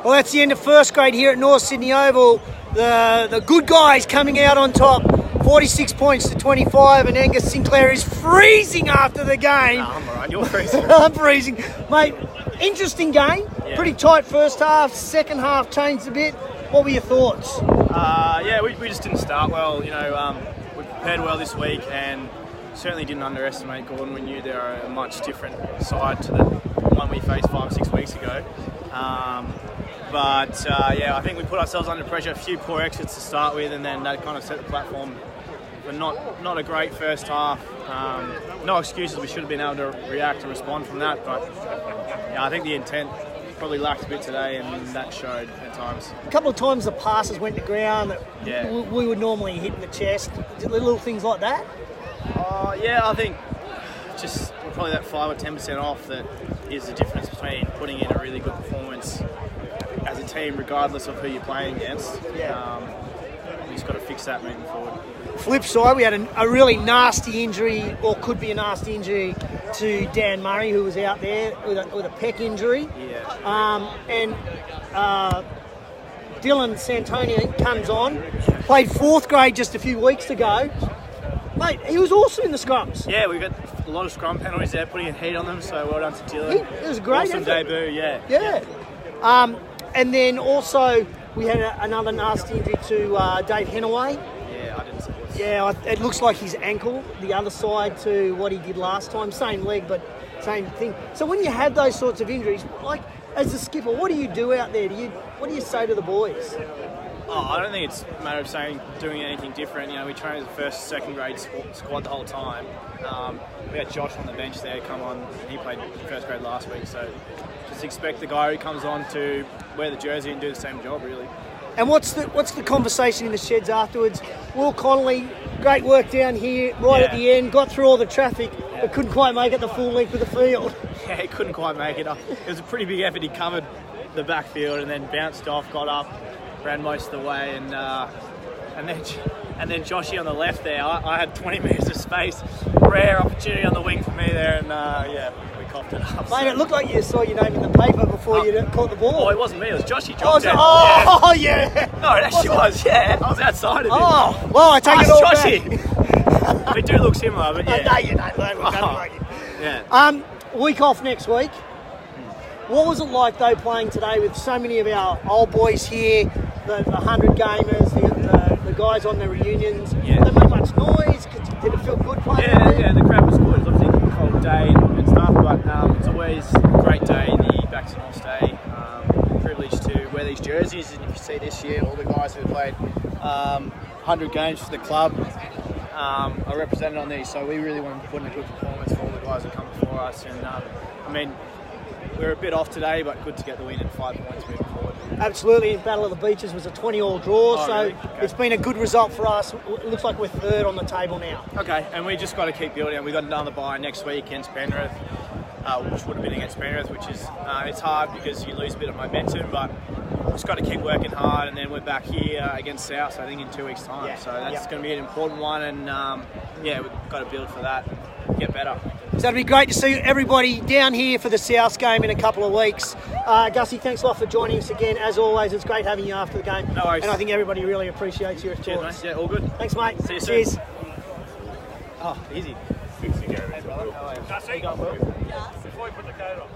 Well, that's the end of first grade here at North Sydney Oval. The good guys coming out on top, 46 points to 25, and Angus Sinclair is freezing after the game. No, I'm all right. You're freezing. I'm freezing. Mate, interesting game. Yeah. Pretty tight first half. Second half changed a bit. What were your thoughts? We just didn't start well. We prepared well this week and certainly didn't underestimate Gordon. We knew they are a much different side to the one we faced 5 or 6 weeks ago. I think we put ourselves under pressure. A few poor exits to start with, and then that kind of set the platform for not a great first half. No excuses. We should have been able to react and respond from that, but I think the intent probably lacked a bit today, and that showed at times. A couple of times the passes went to ground that we would normally hit in the chest. Little things like that? I think just probably that 5 or 10% off that is the difference between putting in a really good performance as a team, regardless of who you're playing against. We just got to fix that moving forward. Flip side, we had a really nasty injury, or could be a nasty injury, to Dan Murray, who was out there with a pec injury. Dylan Santoni comes on, played 4th grade just a few weeks ago. Mate, he was awesome in the scrums. Yeah, we got a lot of scrum penalties there, putting a heat on them, so well done to Dylan. It was a great awesome effort. debut, Yeah. And then also we had another nasty injury to Dave Henaway. Yeah, I didn't see it. Yeah, it looks like his ankle, the other side to what he did last time. Same leg, but same thing. So when you have those sorts of injuries, like as a skipper, what do you do out there? What do you say to the boys? I don't think it's a matter of doing anything different. We trained as a first, second grade squad the whole time. We had Josh on the bench there come on. He played first grade last week, so just expect the guy who comes on to wear the jersey and do the same job, really. And what's the conversation in the sheds afterwards? Will Connolly, great work down here, at the end, got through all the traffic, but couldn't quite make it the full length of the field. Yeah, he couldn't quite make it. It was a pretty big effort. He covered the backfield and then bounced off, got up, ran most of the way, and then Joshy on the left there. I had 20 metres of space, rare opportunity on the wing for me there, and we coughed it up. Mate, it looked like you saw your name in the paper before you caught the ball. Oh, it wasn't me, it was Joshy. Yeah. No, it actually was, yeah. I was outside of him. Oh, well, I take it all Joshy. We do look similar, but yeah. No, you don't. Like you. Yeah. Week off next week. What was it like, though, playing today with so many of our old boys here, the 100 gamers, the guys on the reunions? Yeah. Did they make much noise? Did it feel good playing? Yeah, the crowd was good. It was obviously a cold day and stuff, but it's always a great day, the Back to North Day. Privileged to wear these jerseys, and if you see this year, all the guys who have played 100 games for the club are represented on these, so we really want to put in a good performance for all the guys who come before us. And we're a bit off today, but good to get the win and 5 points moving forward. Absolutely. Battle of the Beaches was a 20-all draw, so really? Okay. It's been a good result for us. It looks like we're 3rd on the table now. Okay, and we just got to keep building. We've got another bye next week against Penrith, which would have been against Penrith, which is it's hard because you lose a bit of momentum, but we've just got to keep working hard, and then we're back here against South, I think, in 2 weeks' time. Yeah. So that's going to be an important one, and we've got to build for that, get better. So it'll be great to see everybody down here for the South game in a couple of weeks. Gussie, thanks a lot for joining us again. As always, it's great having you after the game. No worries. And I think everybody really appreciates your thoughts. Cheers, mate. Yeah, all good. Thanks, mate. See you soon. Cheers. Oh, easy. Gussie, before you put the coat on.